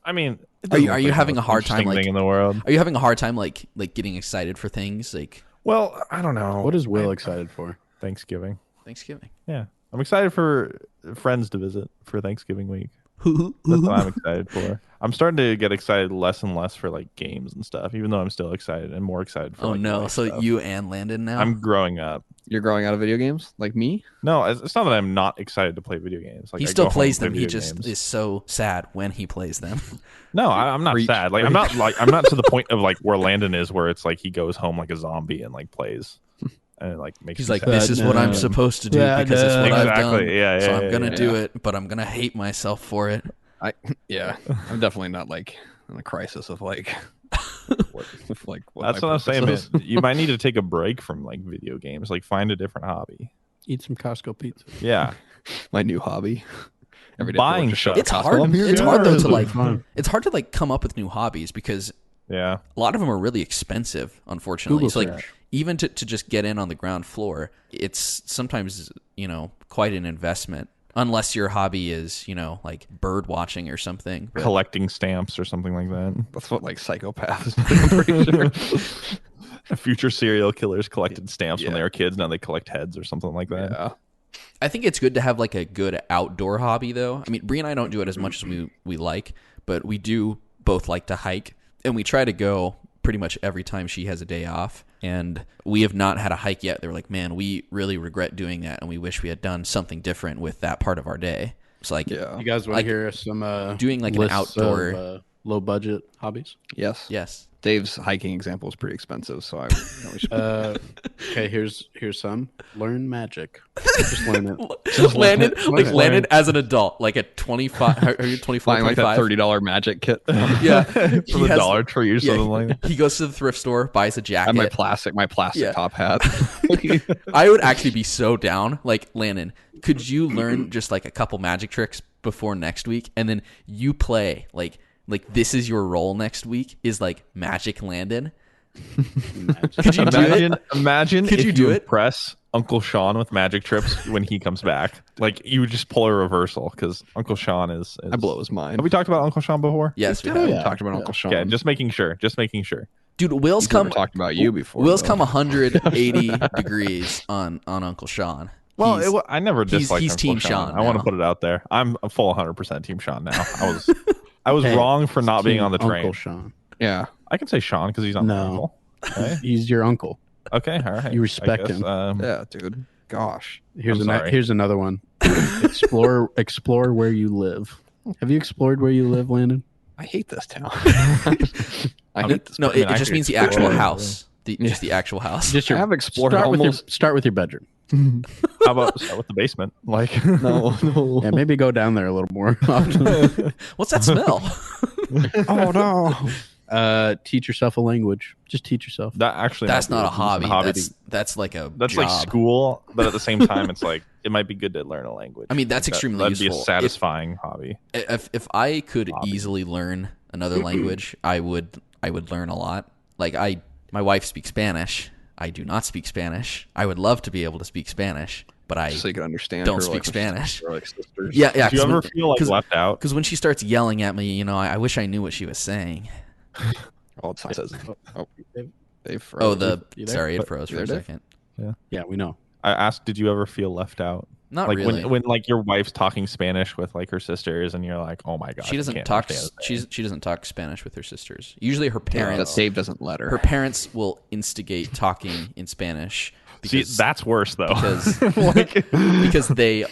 Speaker 2: I mean, it
Speaker 4: Are you
Speaker 2: doesn't look like
Speaker 4: having
Speaker 2: the
Speaker 4: a hard
Speaker 2: most
Speaker 4: time,
Speaker 2: interesting
Speaker 4: like-
Speaker 2: thing in the world?
Speaker 4: Are you having a hard time like getting excited for things like
Speaker 2: Well, I don't know.
Speaker 1: What is Will excited for?
Speaker 2: Thanksgiving?
Speaker 4: Thanksgiving?
Speaker 2: Yeah, I'm excited for friends to visit for Thanksgiving week.
Speaker 4: Who?
Speaker 2: That's what I'm excited for. I'm starting to get excited less and less for like games and stuff, even though I'm still excited and more excited for.
Speaker 4: Oh
Speaker 2: like,
Speaker 4: no!
Speaker 2: life
Speaker 4: So
Speaker 2: stuff.
Speaker 4: you and Landon now?
Speaker 2: I'm growing up.
Speaker 3: You're growing out of video games like me?
Speaker 2: No, it's not that I'm not excited to play video games. Like
Speaker 4: he
Speaker 2: I
Speaker 4: still
Speaker 2: go home
Speaker 4: plays
Speaker 2: and play
Speaker 4: them. He
Speaker 2: video
Speaker 4: just
Speaker 2: games.
Speaker 4: is so sad when he plays them.
Speaker 2: No, I'm not
Speaker 3: Preach,
Speaker 2: sad. Like I'm not to the point of like where Landon is, where it's like he goes home like a zombie and like plays, and it like makes.
Speaker 4: He's
Speaker 2: me
Speaker 4: like,
Speaker 2: sad.
Speaker 4: this is what I'm
Speaker 1: no.
Speaker 4: supposed to do
Speaker 1: Yeah,
Speaker 4: because it's what
Speaker 1: no.
Speaker 4: I've done.
Speaker 2: Exactly. Yeah,
Speaker 4: so
Speaker 2: yeah,
Speaker 4: I'm gonna
Speaker 2: yeah,
Speaker 4: do
Speaker 3: yeah.
Speaker 4: it, but I'm gonna hate myself for it.
Speaker 3: Yeah. I'm definitely not like in a crisis of like what
Speaker 2: That's
Speaker 3: my
Speaker 2: what I'm saying, man.
Speaker 3: purpose is.
Speaker 2: You might need to take a break from like video games. Like find a different hobby.
Speaker 1: Eat some Costco pizza.
Speaker 2: Yeah,
Speaker 3: My new hobby. Every day
Speaker 2: Buying
Speaker 3: I show
Speaker 2: stuff.
Speaker 3: up
Speaker 4: It's
Speaker 3: at Costco,
Speaker 4: hard.
Speaker 3: I'm here.
Speaker 4: It's hard though
Speaker 1: It's
Speaker 4: to like.
Speaker 1: fun.
Speaker 4: It's hard to like come up with new hobbies because
Speaker 2: yeah.
Speaker 4: a lot of them are really expensive. Unfortunately,
Speaker 1: Google
Speaker 4: so like
Speaker 1: search.
Speaker 4: even to just get in on the ground floor, it's sometimes quite an investment. Unless your hobby is like bird watching or something. But
Speaker 2: Collecting stamps or something like that.
Speaker 3: That's what like psychopaths do, I'm pretty sure.
Speaker 2: Future serial killers collected stamps when
Speaker 3: Yeah.
Speaker 2: they were kids. Now they collect heads or something like that.
Speaker 3: Yeah.
Speaker 4: I think it's good to have like a good outdoor hobby though. I mean, Bree and I don't do it as much as we like, but we do both like to hike, and we try to go pretty much every time she has a day off. And we have not had a hike yet. They were like, man, we really regret doing that, and we wish we had done something different with that part of our day. It's like,
Speaker 3: Yeah.
Speaker 1: You guys want
Speaker 4: Like,
Speaker 1: to hear some
Speaker 4: doing like an
Speaker 1: lists
Speaker 4: outdoor-
Speaker 1: of, low budget hobbies?
Speaker 3: Yes.
Speaker 4: yes.
Speaker 3: Dave's hiking example is pretty expensive, so I we should
Speaker 1: Okay, here's some. Learn magic. Just learn it.
Speaker 4: Landon, like
Speaker 1: learn.
Speaker 4: Landon as an adult, like at 25, are you 24,
Speaker 3: buying like that
Speaker 4: 25?
Speaker 3: $30 magic kit.
Speaker 4: Yeah.
Speaker 2: From
Speaker 4: He
Speaker 2: the
Speaker 4: has-
Speaker 2: Dollar Tree or something like that.
Speaker 4: He goes to the thrift store, buys a jacket.
Speaker 3: And my plastic
Speaker 4: Yeah.
Speaker 3: top hat.
Speaker 4: I would actually be so down. Like, Landon, could you learn just like a couple magic tricks before next week, and then you play like this is your role next week is like Magic Landon? Could you do it?
Speaker 2: Imagine
Speaker 4: Could
Speaker 2: if
Speaker 4: you do it?
Speaker 2: impress Uncle Sean with magic trips when he comes back. Like you would just pull a reversal because Uncle Sean is.
Speaker 3: I blow his mind.
Speaker 2: Have we talked about Uncle Sean before?
Speaker 4: Yes, we
Speaker 3: We
Speaker 4: have.
Speaker 1: Yeah.
Speaker 3: talked about Uncle Sean.
Speaker 2: Okay, just making sure. Just making sure.
Speaker 4: Dude, Will's
Speaker 3: We've never
Speaker 4: come.
Speaker 3: talked about you before.
Speaker 4: Will's
Speaker 3: though.
Speaker 4: come 180 degrees on Uncle Sean.
Speaker 2: Well,
Speaker 4: He's-
Speaker 2: I never disliked
Speaker 4: he's
Speaker 2: Uncle
Speaker 4: Team
Speaker 2: Sean.
Speaker 4: Sean
Speaker 2: I want
Speaker 4: now.
Speaker 2: to put it out there. I'm a full 100% Team Sean now. I was
Speaker 1: Hey,
Speaker 2: wrong for not being
Speaker 1: Team
Speaker 2: on the train.
Speaker 1: Uncle Sean.
Speaker 3: Yeah.
Speaker 2: I can say Sean because he's not my
Speaker 1: No.
Speaker 2: uncle. Okay.
Speaker 1: He's your uncle.
Speaker 2: Okay. All right.
Speaker 1: You respect
Speaker 2: I guess,
Speaker 1: him.
Speaker 3: Yeah, dude. Gosh.
Speaker 1: Here's
Speaker 2: I'm sorry.
Speaker 1: here's another one. Explore where you live. Have you explored where you live, Landon?
Speaker 3: I hate this town. I hate this.
Speaker 4: No,
Speaker 2: I mean,
Speaker 4: it
Speaker 2: I
Speaker 4: just
Speaker 2: could
Speaker 4: means the
Speaker 2: explore
Speaker 4: actual
Speaker 2: it.
Speaker 4: house. Just the actual house.
Speaker 1: Just
Speaker 3: I have explored almost.
Speaker 1: start with your bedroom.
Speaker 2: How about start with the basement? Like
Speaker 3: No.
Speaker 1: Yeah, maybe go down there a little more often.
Speaker 4: What's that smell?
Speaker 3: Oh no.
Speaker 1: Teach yourself a language. Just teach yourself.
Speaker 2: that actually.
Speaker 4: That's
Speaker 2: might be
Speaker 4: not a hobby.
Speaker 2: decent
Speaker 4: That's like a
Speaker 2: That's
Speaker 4: job.
Speaker 2: like school, but at the same time, it's like it might be good to learn a language.
Speaker 4: I mean, that's extremely
Speaker 2: That'd be
Speaker 4: useful.
Speaker 2: a satisfying hobby.
Speaker 4: If I could
Speaker 2: Hobby.
Speaker 4: easily learn another language, I would learn a lot. Like my wife speaks Spanish. I do not speak Spanish. I would love to be able to speak Spanish, but I
Speaker 3: So you can understand.
Speaker 4: don't
Speaker 3: her,
Speaker 4: speak
Speaker 3: like,
Speaker 4: Spanish.
Speaker 3: Or like sisters.
Speaker 4: Yeah, yeah.
Speaker 2: Do you ever feel like left out?
Speaker 4: Because when she starts yelling at me, I wish I knew what she was saying.
Speaker 3: Oh, it says. Oh, they froze.
Speaker 4: Oh,
Speaker 1: You there?
Speaker 4: sorry, it froze
Speaker 3: You
Speaker 4: for a
Speaker 3: there, Dave?
Speaker 4: second.
Speaker 1: Yeah, we know.
Speaker 2: I asked, did you ever feel left out?
Speaker 4: Not
Speaker 2: Like
Speaker 4: really.
Speaker 2: when like your wife's talking Spanish with like her sisters, and you're like, oh my god,
Speaker 4: She doesn't
Speaker 2: I can't
Speaker 4: talk.
Speaker 2: understand a thing.
Speaker 4: She doesn't talk Spanish with her sisters. Usually, her
Speaker 3: Yeah,
Speaker 4: parents.
Speaker 3: that Dave doesn't let her.
Speaker 4: Her parents will instigate talking in Spanish
Speaker 2: See, that's worse though.
Speaker 4: Because they,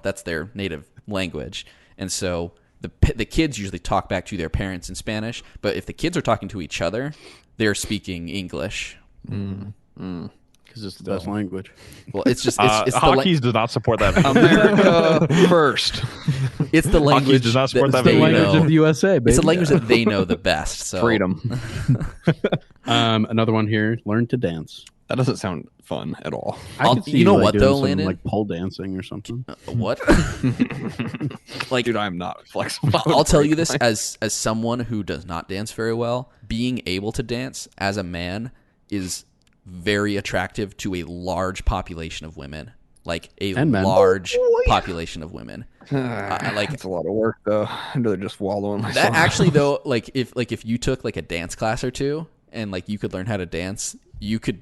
Speaker 4: that's their native language. And so the kids usually talk back to their parents in Spanish, but if the kids are talking to each other, they're speaking English.
Speaker 1: Because it's the best language.
Speaker 4: Well, it's just it's
Speaker 2: Hotkeys does not support that.
Speaker 3: America first.
Speaker 4: It's the language
Speaker 2: does not support that
Speaker 4: they
Speaker 2: video.
Speaker 1: Language of the USA, baby.
Speaker 4: It's the language that they know the best. So
Speaker 3: Freedom.
Speaker 1: Another one here. Learn to dance.
Speaker 3: That doesn't sound fun at all.
Speaker 1: I could see
Speaker 4: you know
Speaker 1: like,
Speaker 4: what
Speaker 1: doing
Speaker 4: though,
Speaker 1: some,
Speaker 4: Landon?
Speaker 1: like pole dancing or something.
Speaker 4: What? Like,
Speaker 3: Dude, I'm not flexible.
Speaker 4: I'll tell you this as someone who does not dance very well. Being able to dance as a man is very attractive to a large population of women. Like a
Speaker 1: And men.
Speaker 4: large population of women. Like
Speaker 3: It's a lot of work though. I'd rather just wallow in myself.
Speaker 4: that. Actually, though, like if you took like a dance class or two and like you could learn how to dance, you could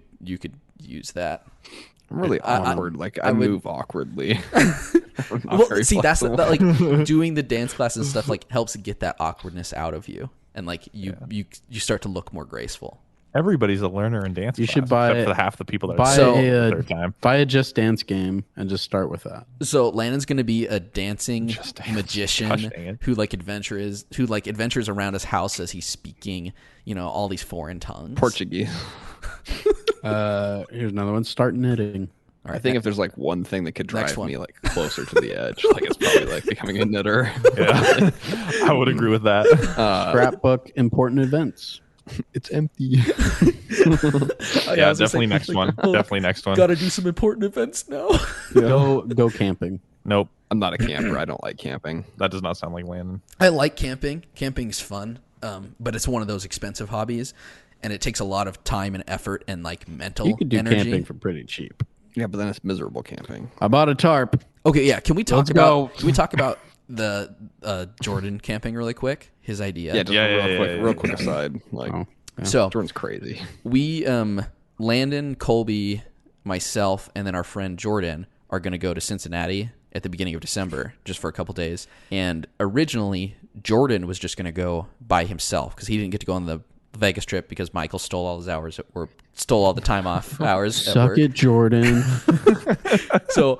Speaker 4: use that.
Speaker 3: I'm really awkward. I
Speaker 4: would-
Speaker 3: move awkwardly.
Speaker 4: Well, see, that's like doing the dance class and stuff like helps get that awkwardness out of you, and like you start to look more graceful.
Speaker 2: Everybody's a learner in dance.
Speaker 1: You should
Speaker 2: class,
Speaker 1: buy-
Speaker 2: except for half the people that
Speaker 1: Buy
Speaker 2: are third time.
Speaker 1: buy a Just Dance game and just start with that.
Speaker 4: So Landon's going to be a dancing
Speaker 2: Just dance.
Speaker 4: magician
Speaker 2: Gosh dang it.
Speaker 4: who adventures around his house as he's speaking, all these foreign tongues.
Speaker 3: Portuguese.
Speaker 1: Here's another one. Start knitting.
Speaker 4: All right,
Speaker 3: I think if there's like one thing that could
Speaker 4: Next
Speaker 3: drive
Speaker 4: one.
Speaker 3: me like closer to the edge, like it's probably like becoming a knitter.
Speaker 2: Yeah, I would agree with that.
Speaker 1: Scrapbook important events.
Speaker 3: It's empty.
Speaker 2: Yeah, definitely next one. Definitely next one.
Speaker 4: got to do some important events now.
Speaker 1: Go camping.
Speaker 2: Nope,
Speaker 3: I'm not a camper. I don't like camping.
Speaker 2: that does not sound like Landon.
Speaker 4: I like camping. Camping's fun, but it's one of those expensive hobbies, and it takes a lot of time and effort and like mental
Speaker 1: You could do
Speaker 4: energy.
Speaker 1: camping for pretty cheap.
Speaker 3: Yeah, but then it's miserable camping.
Speaker 1: I bought a tarp.
Speaker 4: Okay, yeah. Can we talk
Speaker 1: Let's
Speaker 4: about?
Speaker 1: go.
Speaker 4: Can we talk about the Jordan camping really quick? His idea.
Speaker 3: Yeah, just real quick aside. Like
Speaker 1: Oh, yeah.
Speaker 4: So
Speaker 3: Jordan's crazy.
Speaker 4: we, Landon, Colby, myself, and then our friend Jordan are going to go to Cincinnati at the beginning of December just for a couple days. And originally, Jordan was just going to go by himself because he didn't get to go on the Vegas trip because Michael stole all his hours or stole all the time off hours. at
Speaker 1: Suck
Speaker 4: work.
Speaker 1: it, Jordan.
Speaker 4: So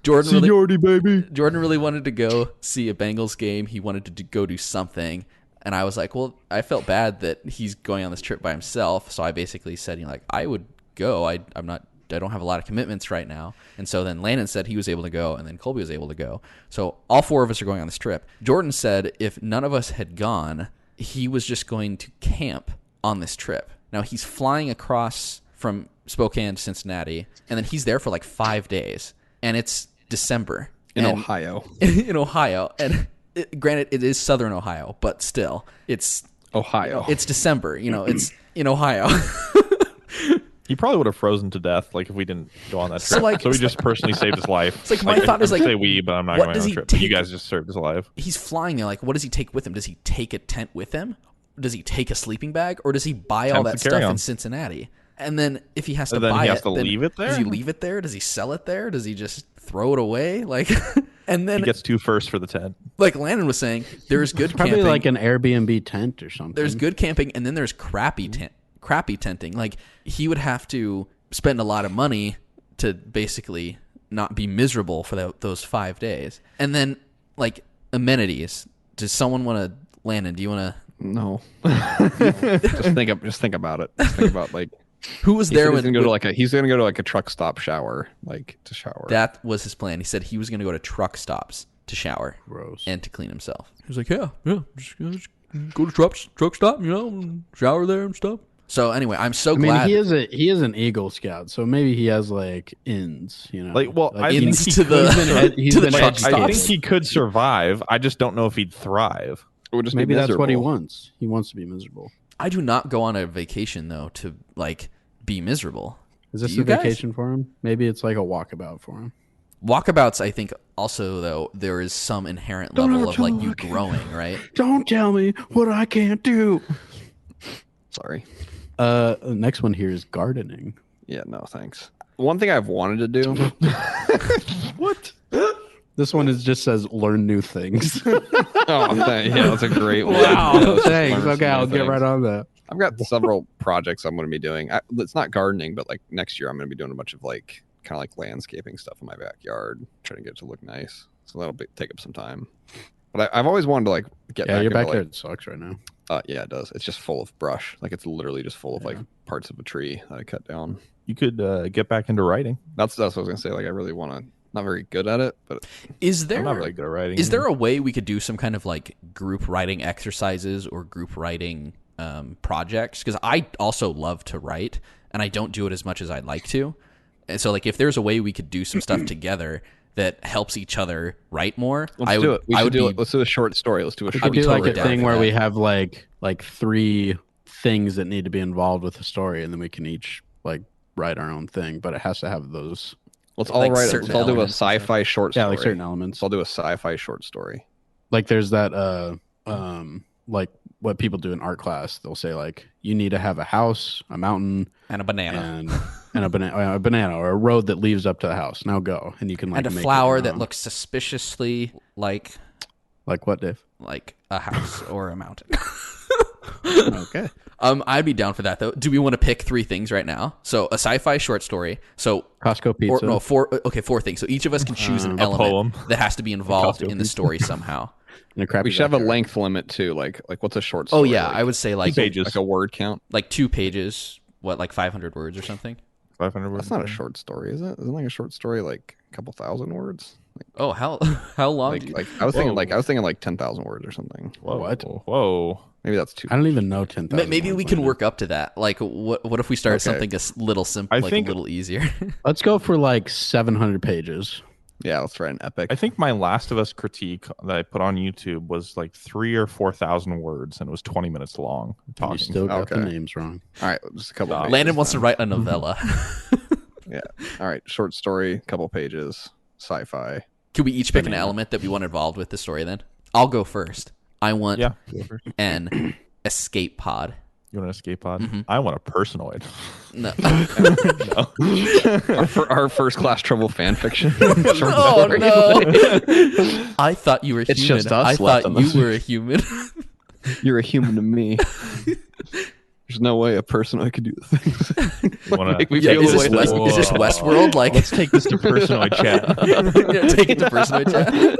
Speaker 4: Jordan really,
Speaker 1: Seniority, baby.
Speaker 4: Jordan really wanted to go see a Bengals game. He wanted to go do something. And I was like, well, I felt bad that he's going on this trip by himself. So I basically said, I would go. I don't have a lot of commitments right now. And so then Landon said he was able to go, and then Colby was able to go. So all four of us are going on this trip. Jordan said if none of us had gone, he was just going to camp on this trip. Now he's flying across from Spokane to Cincinnati, and then he's there for like 5 days. And it's December.
Speaker 3: In
Speaker 4: And-
Speaker 3: Ohio.
Speaker 4: in Ohio. And granted, it is southern Ohio, but still, it's December. It's in Ohio.
Speaker 2: He probably would have frozen to death, like if we didn't go on that
Speaker 4: So,
Speaker 2: trip.
Speaker 4: like-
Speaker 2: So, he just personally saved his life.
Speaker 4: It's like, my thought is,
Speaker 2: I
Speaker 4: like,
Speaker 2: say we, but I'm not
Speaker 4: what
Speaker 2: going
Speaker 4: does
Speaker 2: on
Speaker 4: he
Speaker 2: the trip. But you
Speaker 4: take-
Speaker 2: guys just saved his life.
Speaker 4: He's flying there. Like, what does he take with him? Does he take a tent with him? Does he take a sleeping bag, or does he buy all that
Speaker 2: Tents to
Speaker 4: stuff
Speaker 2: carry
Speaker 4: in
Speaker 2: on.
Speaker 4: Cincinnati? And then if he has to
Speaker 2: And then
Speaker 4: buy
Speaker 2: he has
Speaker 4: it,
Speaker 2: to
Speaker 4: then
Speaker 2: leave it there?
Speaker 4: Does he leave it there? Does he sell it there? Does he just throw it away? Like, and then
Speaker 2: He gets 2 firsts for the tent.
Speaker 4: like Landon was saying, there's good
Speaker 1: Probably
Speaker 4: camping.
Speaker 1: like an Airbnb tent or something.
Speaker 4: There's good camping, and then there's crappy tenting. Like, he would have to spend a lot of money to basically not be miserable for those 5 days. And then like amenities. Does someone want to? Landon, do you want to?
Speaker 3: No. just think about it. Just think about like
Speaker 4: Who was
Speaker 3: he
Speaker 4: there
Speaker 3: said
Speaker 4: when?
Speaker 3: he's gonna go to like a truck stop shower, like to shower.
Speaker 4: That was his plan. He said he was going to go to truck stops to shower
Speaker 1: Gross.
Speaker 4: and to clean himself. He was like, yeah, just go to truck stop, and shower there and stuff. So anyway, I'm so
Speaker 1: I mean,
Speaker 4: glad.
Speaker 1: he is an Eagle Scout, so maybe he has like ins,
Speaker 2: Like, well, I think
Speaker 4: ins
Speaker 2: he
Speaker 4: to the
Speaker 1: he's
Speaker 4: to the
Speaker 1: been
Speaker 4: truck
Speaker 1: educated.
Speaker 2: I think
Speaker 4: stops.
Speaker 2: he could survive. I just don't know if he'd thrive.
Speaker 3: It would just
Speaker 1: Maybe
Speaker 3: be
Speaker 1: that's what he
Speaker 3: miserable.
Speaker 1: wants. He wants to be miserable.
Speaker 4: I do not go on a vacation though to like be miserable.
Speaker 1: Is this
Speaker 4: Do you
Speaker 1: a
Speaker 4: guys?
Speaker 1: vacation for him? Maybe it's like a walkabout for him.
Speaker 4: Walkabouts, I think also though there is some inherent level of like you growing, right?
Speaker 1: Don't tell me what I can't do.
Speaker 3: Sorry.
Speaker 1: The next one here is gardening.
Speaker 3: Yeah, no, thanks. One thing I've wanted to do.
Speaker 1: What? This one just says learn new things.
Speaker 3: Yeah, that's a great one.
Speaker 1: Wow,
Speaker 3: Yeah, let's
Speaker 1: thanks.
Speaker 3: learn
Speaker 1: Okay,
Speaker 3: some
Speaker 1: I'll
Speaker 3: new
Speaker 1: get
Speaker 3: things.
Speaker 1: right on that.
Speaker 3: I've got several projects I'm going to be doing. It's not gardening, but like next year I'm going to be doing a bunch of like kind of like landscaping stuff in my backyard, trying to get it to look nice. So that'll take up some time. But I've always wanted to like get back
Speaker 1: your
Speaker 3: into,
Speaker 1: backyard
Speaker 3: like,
Speaker 1: sucks right now.
Speaker 3: Yeah, it does. It's just full of brush. Like it's literally just full of like parts of a tree that I cut down.
Speaker 2: You could get back into writing.
Speaker 3: That's what I was going to say. Like I really want to. Not very good at it, but
Speaker 2: I'm not very good at writing.
Speaker 4: Is there a way we could do some kind of like group writing exercises or group writing projects? Because I also love to write, and I don't do it as much as I'd like to. And so, like, if there's a way we could do some stuff together that helps each other write more,
Speaker 3: let's do it. Let's do a short story. Let's do a short
Speaker 1: story.
Speaker 3: Like
Speaker 1: a thing where we have like 3 things that need to be involved with the story, and then we can each like write our own thing. But it has to have those.
Speaker 3: Let's all
Speaker 4: like
Speaker 3: write. Let's all do a sci-fi short story.
Speaker 1: Yeah, like certain elements.
Speaker 3: I'll do a sci-fi short story.
Speaker 1: Like there's that like what people do in art class. They'll say like you need to have a house, a mountain,
Speaker 4: and a banana,
Speaker 1: and a banana or a road that leads up to the house. Now go, and you can like
Speaker 4: and a
Speaker 1: make
Speaker 4: flower that looks suspiciously like
Speaker 1: what, Dave?
Speaker 4: Like a house or a mountain.
Speaker 1: Okay.
Speaker 4: I'd be down for that though. Do we want to pick 3 things right now? So a sci-fi short story. So
Speaker 1: Costco pizza.
Speaker 4: 4 things. So each of us can choose an element that has to be involved in the story somehow.
Speaker 3: We should have a length limit too. Like what's a short story?
Speaker 4: Oh yeah,
Speaker 3: like,
Speaker 4: I would say like
Speaker 2: pages,
Speaker 3: like a word count,
Speaker 4: like 2 pages. What, like 500 words or something?
Speaker 2: 500 words.
Speaker 3: That's not a short story, is it? Isn't like a short story like a couple thousand words? Like,
Speaker 4: oh, how long?
Speaker 3: Like I was thinking like 10,000 words or something.
Speaker 2: Whoa,
Speaker 1: what?
Speaker 2: Whoa.
Speaker 3: Maybe that's too.
Speaker 1: I don't even know 10,000.
Speaker 4: Maybe we can work up to that. Like, what if we start something a little simple, like a little easier?
Speaker 1: Let's go for like 700 pages.
Speaker 3: Yeah, let's write an epic.
Speaker 2: I think my Last of Us critique that I put on YouTube was like 3,000 or 4,000 words, and it was 20 minutes long.
Speaker 1: You still got the names wrong.
Speaker 3: All right, just a couple.
Speaker 4: Landon wants to write a novella.
Speaker 3: Yeah. All right, short story, couple pages, sci-fi.
Speaker 4: Can we each pick an element that we want involved with the story? Then I'll go first. I want an escape pod.
Speaker 2: You want an escape pod?
Speaker 4: Mm-hmm.
Speaker 2: I want a personoid.
Speaker 4: No.
Speaker 3: Our first class trouble fan fiction.
Speaker 4: Oh no! I thought you were human.
Speaker 3: It's just us
Speaker 4: I
Speaker 3: left
Speaker 4: thought
Speaker 3: on
Speaker 4: you
Speaker 3: this.
Speaker 4: were a human.
Speaker 3: You're a human to me. There's no way a personoid could do the things.
Speaker 4: Is this Westworld? Like,
Speaker 2: let's take this to personoid chat.
Speaker 4: Yeah, take it to personoid chat.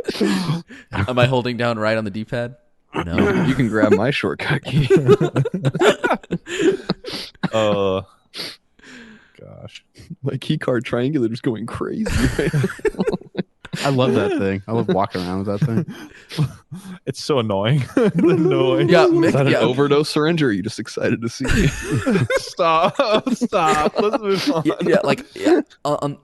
Speaker 4: Am I holding down right on the D-pad? No.
Speaker 3: You can grab my shortcut key.
Speaker 2: Gosh.
Speaker 3: My key card triangulator is going crazy.
Speaker 1: I love that thing. I love walking around with that thing.
Speaker 2: It's so annoying. Annoying.
Speaker 4: Yeah,
Speaker 3: Is that an overdose syringe, or are you just excited to see me?
Speaker 2: Stop. Let's move on.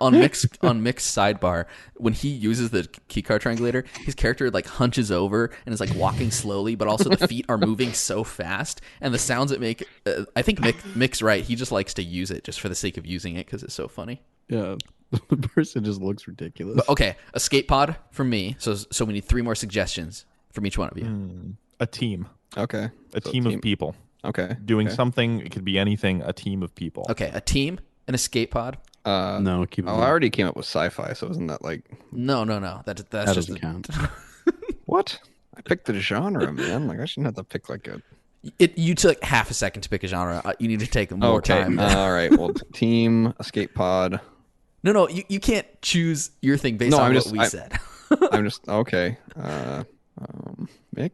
Speaker 4: On Mick's sidebar, when he uses the keycard triangulator, his character like hunches over and is like walking slowly, but also the feet are moving so fast, and the sounds it make. I think Mick's right. He just likes to use it just for the sake of using it because it's so funny.
Speaker 1: Yeah. The person just looks ridiculous.
Speaker 4: But, okay, escape pod from me. So we need 3 more suggestions from each one of you.
Speaker 2: A team.
Speaker 3: Okay.
Speaker 2: A team of people.
Speaker 3: Okay.
Speaker 2: Doing something. It could be anything. A team of people.
Speaker 4: Okay, a team, an escape pod.
Speaker 1: No, keep it.
Speaker 3: I already came up with sci-fi, so isn't that like?
Speaker 4: No. That
Speaker 1: just
Speaker 4: doesn't
Speaker 1: count.
Speaker 3: What? I picked the genre, man. Like I shouldn't have to pick like a.
Speaker 4: You took half a second to pick a genre. You need to take more time.
Speaker 3: All right. Well, team, escape pod.
Speaker 4: No, you can't choose your thing based on what we said.
Speaker 3: I'm just okay. Mick,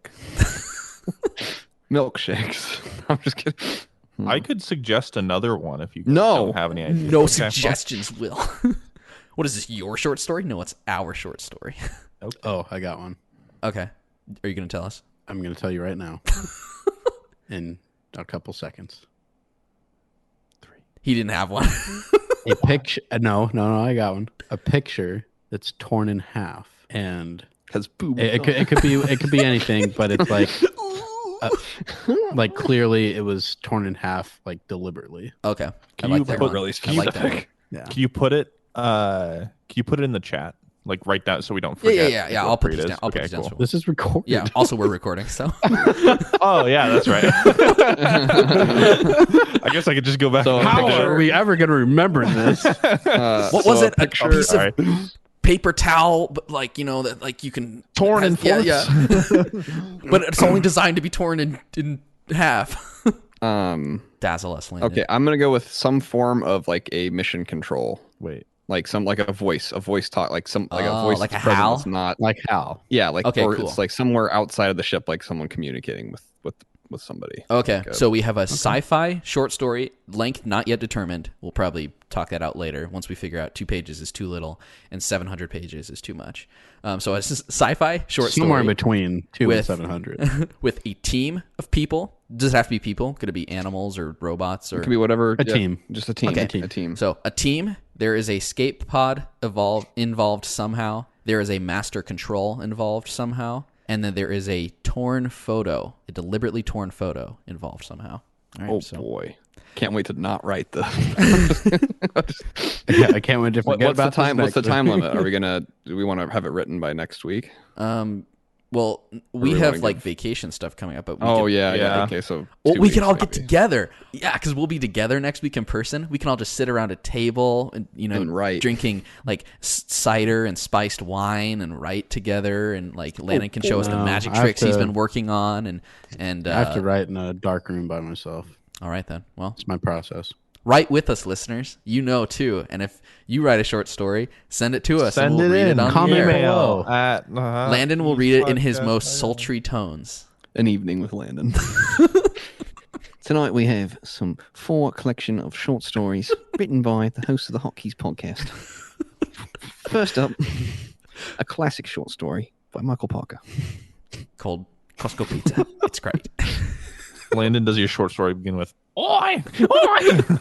Speaker 3: milkshakes. I'm just kidding.
Speaker 2: I could suggest another one if you
Speaker 3: No.
Speaker 2: don't have any ideas.
Speaker 4: No
Speaker 2: Okay,
Speaker 4: suggestions, Will. What is this? Your short story? No, it's our short story.
Speaker 1: Oh, I got one.
Speaker 4: Okay. Are you going to tell us?
Speaker 1: I'm going to tell you right now. In a couple seconds.
Speaker 4: He didn't have one.
Speaker 1: A picture. No, I got one. A picture that's torn in half, and
Speaker 3: has boobs.
Speaker 1: It could be anything, but it's like clearly it was torn in half, like deliberately.
Speaker 4: Okay.
Speaker 2: Can
Speaker 4: I
Speaker 2: you
Speaker 4: like that
Speaker 2: put
Speaker 4: one.
Speaker 3: really
Speaker 4: I like that one.
Speaker 1: Yeah.
Speaker 2: Can you put it? Can you put it in the chat? Like write down so we don't forget.
Speaker 4: Yeah. I'll put this down. I'll put this down.
Speaker 2: Cool.
Speaker 1: This is recorded.
Speaker 4: Yeah. Also, we're recording, so.
Speaker 2: Oh yeah, that's right. I guess I could just go back.
Speaker 3: So,
Speaker 1: How are we ever going to remember this?
Speaker 4: What was it? A piece of paper towel, but like that like you can
Speaker 2: torn in fourths.
Speaker 4: Yeah. But it's only designed to be torn in half. Dazzle us, Landon.
Speaker 3: Okay, I'm gonna go with some form of like a mission control.
Speaker 2: Wait.
Speaker 3: Like a voice talk, like a voice
Speaker 4: like a
Speaker 3: that's present
Speaker 4: HAL?
Speaker 3: that's not
Speaker 1: Like Hal.
Speaker 3: yeah, like
Speaker 4: Okay,
Speaker 3: or
Speaker 4: cool.
Speaker 3: it's like somewhere outside of the ship, like someone communicating with somebody.
Speaker 4: Okay,
Speaker 3: Like
Speaker 4: so we have a sci-fi short story, length not yet determined. We'll probably talk that out later once we figure out 2 pages is too little and 700 pages is too much. So it's just sci-fi short
Speaker 1: Somewhere in
Speaker 4: story
Speaker 1: between 2
Speaker 4: with-
Speaker 1: and 700.
Speaker 4: with a team of people. Does it have to be people? Could it be animals or robots? Or
Speaker 3: It could be whatever.
Speaker 1: A team.
Speaker 3: Just a team.
Speaker 4: Okay.
Speaker 3: A team.
Speaker 4: So a team. There is a escape pod involved somehow. There is a master control involved somehow. And then there is a deliberately torn photo involved somehow. All right,
Speaker 3: Boy. Can't wait to not write the.
Speaker 1: Yeah, I can't wait to forget
Speaker 3: What's the
Speaker 1: about
Speaker 3: time?
Speaker 1: this
Speaker 3: What's the
Speaker 1: next
Speaker 3: time
Speaker 1: week.
Speaker 3: limit? Do we want to have it written by next week?
Speaker 4: Well, we
Speaker 3: we
Speaker 4: have
Speaker 3: wanna
Speaker 4: like
Speaker 3: give-
Speaker 4: vacation stuff coming up, but we
Speaker 3: Oh
Speaker 4: can,
Speaker 3: yeah.
Speaker 2: yeah.
Speaker 3: Okay, so
Speaker 4: well,
Speaker 3: 2
Speaker 4: we
Speaker 3: weeks
Speaker 4: can all get
Speaker 3: maybe.
Speaker 4: together. Yeah, because we'll be together next week in person. We can all just sit around a table and
Speaker 3: And write.
Speaker 4: drinking like cider and spiced wine and write together, and like Landon can show us the
Speaker 1: No,
Speaker 4: magic
Speaker 1: I have
Speaker 4: tricks he's
Speaker 1: to-
Speaker 4: been working on, and
Speaker 1: I have to write in a dark room by myself.
Speaker 4: all right then. Well,
Speaker 1: It's my process.
Speaker 4: write with us, listeners. Too, and if you write a short story, send it to us. and
Speaker 2: Send
Speaker 4: we'll
Speaker 2: it
Speaker 4: read
Speaker 2: in.
Speaker 4: it on
Speaker 1: Comment
Speaker 4: the air.
Speaker 1: below.
Speaker 2: At,
Speaker 4: Landon will read it in his most sultry tones.
Speaker 3: An evening with Landon. Tonight we have some 4 collection of short stories written by the host of the Hotkeys podcast. First up, a classic short story by Michael Parker.
Speaker 4: Called Costco Pizza. It's great.
Speaker 2: Landon, does your short story begin with
Speaker 5: Oi! Oi! Oi!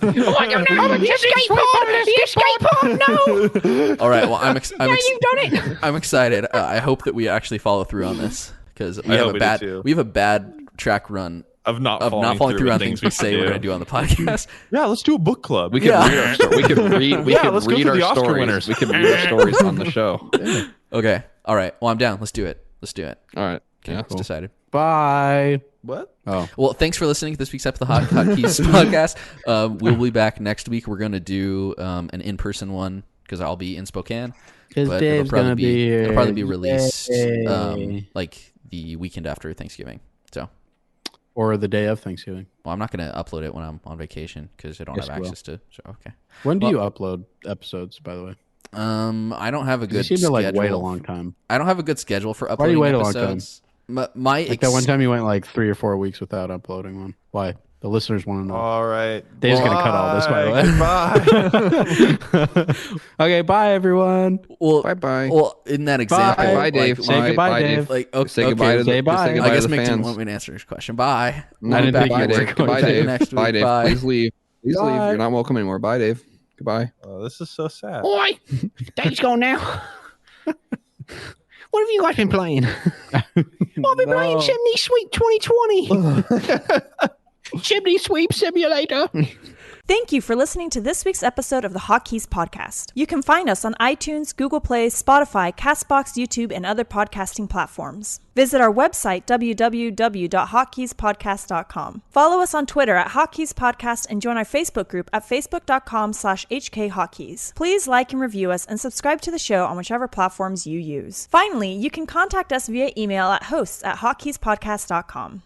Speaker 5: No, no, the escape pod! The escape pod! No!
Speaker 4: All right. Well, I'm
Speaker 5: You've done it!
Speaker 4: I'm excited. I hope that we actually follow through on this because we
Speaker 2: I
Speaker 4: have
Speaker 2: hope
Speaker 4: a
Speaker 2: we do
Speaker 4: bad
Speaker 2: too.
Speaker 4: track run
Speaker 2: of not
Speaker 4: of not following through on things we say we're
Speaker 2: do?
Speaker 4: going to do on the podcast.
Speaker 2: Yeah, let's do a book club.
Speaker 3: We could read our story. We could read. We
Speaker 2: Yeah,
Speaker 3: could
Speaker 2: let's go
Speaker 3: read
Speaker 2: through
Speaker 3: our
Speaker 2: the Oscar
Speaker 3: stories.
Speaker 2: winners.
Speaker 3: We could read our stories on the show.
Speaker 4: Okay. All right. Well, I'm down. Let's do it.
Speaker 3: All right.
Speaker 4: Okay.
Speaker 3: Yeah.
Speaker 4: It's decided.
Speaker 1: Bye.
Speaker 2: What?
Speaker 1: Oh,
Speaker 4: Well, thanks for listening to this week's episode of the Hotkeys podcast. We'll be back next week. We're going to do an in-person one because I'll be in Spokane.
Speaker 1: because
Speaker 4: But
Speaker 1: Dave's gonna be here.
Speaker 4: It'll probably be released
Speaker 1: Yay.
Speaker 4: like the weekend after Thanksgiving. So,
Speaker 1: or the day of Thanksgiving.
Speaker 4: well, I'm not going to upload it when I'm on vacation because I don't
Speaker 1: Yes,
Speaker 4: have
Speaker 1: you will.
Speaker 4: access to. So, okay.
Speaker 1: When do you upload episodes? By the way,
Speaker 4: I don't have a
Speaker 1: you
Speaker 4: good
Speaker 1: seem to
Speaker 4: schedule.
Speaker 1: like wait a long time.
Speaker 4: I don't have a good schedule for
Speaker 1: do you
Speaker 4: uploading
Speaker 1: wait a long
Speaker 4: episodes. My
Speaker 1: Like that one time you went like 3 or 4 weeks without uploading one. Why? The listeners want to know.
Speaker 2: All right.
Speaker 1: Dave's gonna cut all this, by the way.
Speaker 2: Goodbye.
Speaker 1: Okay, bye everyone.
Speaker 4: Well,
Speaker 3: Bye-bye.
Speaker 4: Well, in that example,
Speaker 1: Bye.
Speaker 3: Bye, Dave.
Speaker 4: Like,
Speaker 1: Say
Speaker 3: Bye,
Speaker 1: goodbye,
Speaker 3: bye,
Speaker 1: Dave.
Speaker 4: like okay,
Speaker 3: Say goodbye to the,
Speaker 1: say bye.
Speaker 3: say goodbye
Speaker 4: I guess
Speaker 3: to the
Speaker 4: Mick didn't
Speaker 3: fans.
Speaker 4: want me to answer his question. Bye.
Speaker 3: No,
Speaker 1: I didn't
Speaker 3: bye,
Speaker 1: think you were
Speaker 3: Dave.
Speaker 1: going
Speaker 3: Goodbye,
Speaker 1: to.
Speaker 3: Dave.
Speaker 4: Next week.
Speaker 3: Bye, Dave.
Speaker 4: Bye.
Speaker 3: Please leave. Please leave.
Speaker 1: Bye.
Speaker 3: You're not welcome anymore. Bye, Dave. Goodbye.
Speaker 2: Oh, this is so sad.
Speaker 5: Oi! Dave's gone now. What have you guys been playing? I've been playing Chimney Sweep 2020. Chimney Sweep Simulator.
Speaker 6: Thank you for listening to this week's episode of the Hotkeys podcast. You can find us on iTunes, Google Play, Spotify, Castbox, YouTube, and other podcasting platforms. Visit our website, www.hotkeyspodcast.com. Follow us on Twitter at Hotkeys Podcast and join our Facebook group at facebook.com/HKHotkeys. Please like and review us and subscribe to the show on whichever platforms you use. Finally, you can contact us via email at hosts@hotkeyspodcast.com.